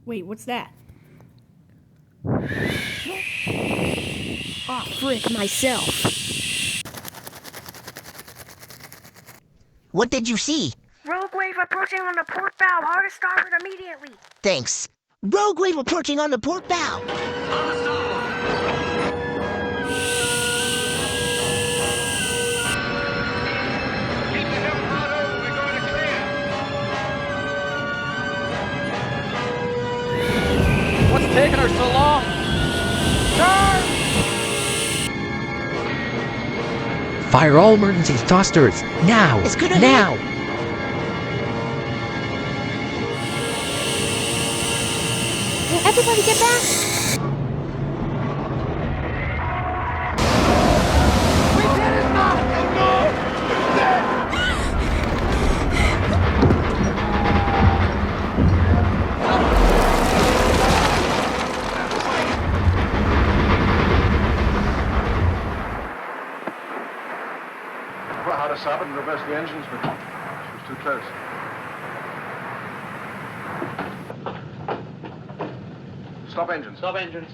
Wait, what's that? Oh, frick myself. What did you see? Rogue wave approaching on the port bow. Hard to starboard immediately. Thanks. Rogue wave approaching on the port bow. Keep the helm hard over. We're going to clear. What's taking her so long? Charge! Fire all emergency thrusters! Now! It's gonna now! Will everybody get back? We did it, Mom! Well, how to stop it and reverse the engines, but she was too close. Stop engines. Stop engines.